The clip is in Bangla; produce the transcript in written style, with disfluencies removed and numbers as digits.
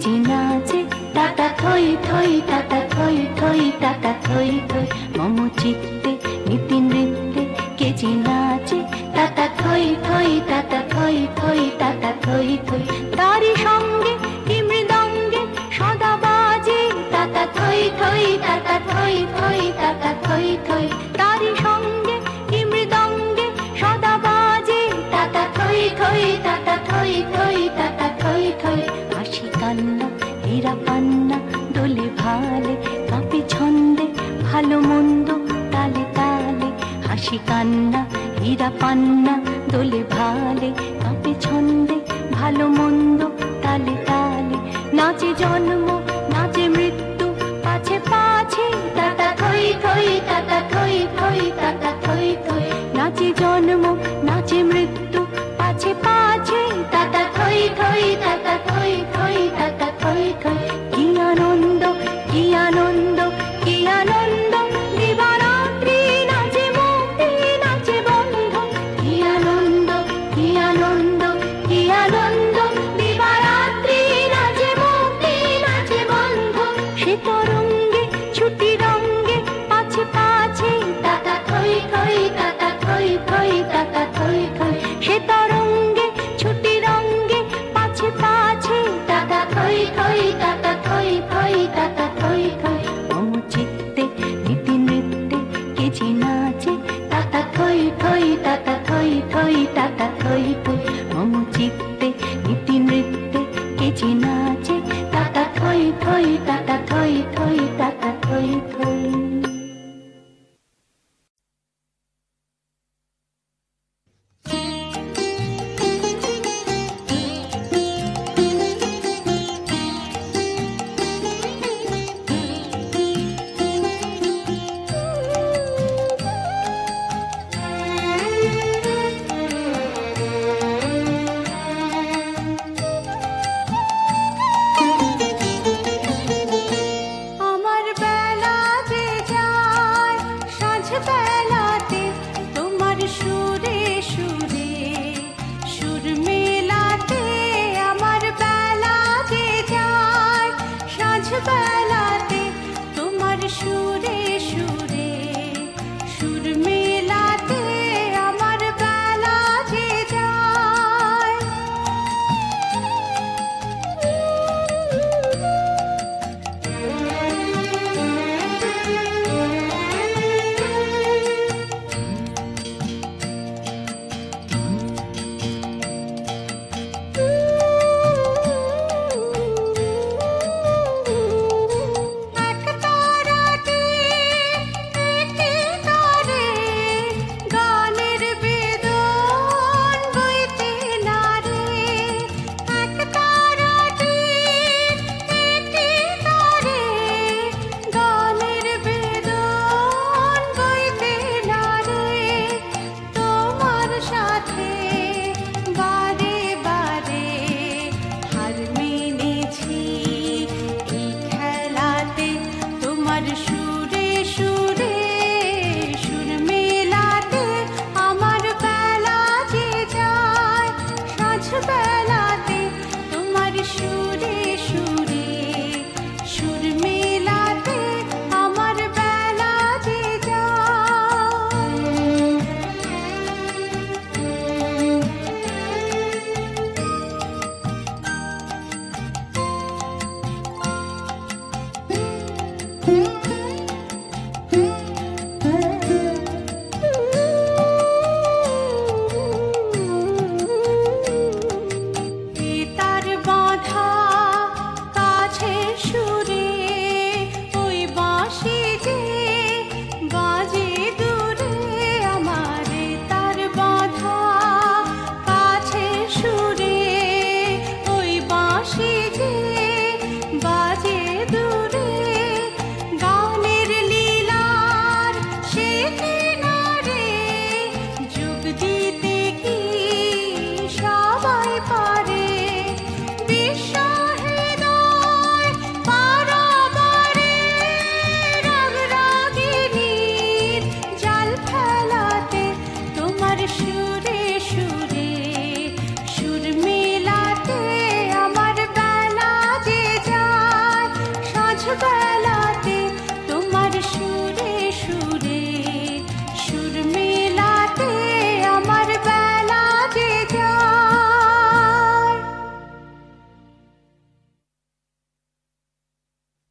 যে নাচে টাটা থই থই, টাটা থই থই, টাটা থই থই। মম চিত্তে নীতি নৃত্যে কে যে নাচে টাটা থই থই, টাটা থই থই, টাটা থই থই। তারি সঙ্গে কি মৃদঙ্গে সদা বাজে টাটা থই থই, টাটা থই থই, টাটা থই থই। তারি সঙ্গে কি মৃদঙ্গে সদা বাজে টাটা থই থই, টাটা থই থই, টাটা থই থই। হাসি কান্না হীরা পান্না দোলে ভালে, কাঁপে ছন্দে ভালো মন্দ তালে তালে। হাসি কান্না হীরা পান্না দোলে ভালে, কাঁপে ছন্দে ভালো মন্দ তালে তালে। নাচে জন্ম নাচে মৃত্যু পাছে পাছে টাটা থই থই, টাটা থই থই, টাটা থই থই। নাচে জন্ম নাচে মৃত্যু পাছে পাছে টাটা থই থই, টাটা থই থই, টাটা থই থই। কি আনন্দ কি আনন্দ কি আনন্দ, দিবারাত্রি নাচে মুক্তি নাচে বন্ধ। কি আনন্দ কি আনন্দ কি আনন্দ, দিবারাত্রি নাচে মুক্তি নাচে বন্ধ। সে তরঙ্গে ছুটি রঙ্গে পাছে পাছে টাটা থই থই, টাটা থই থই, টাটা থই থই। সে তরঙ্গে ছুটি রঙ্গে পাছে পাছে টাটা থই থই, টাটা থই থই, টাটা থই থই। মম চিত্তে নীতি নৃত্যে কে যে নাচে টাটা থই থই, টাটা থই থই, টাটা থই থই। মম চিত্তে নীতি নৃত্যে কে যে নাচে টাটা থই থই, টাটা থই থই, টাটা থই থই। Mm-hmm.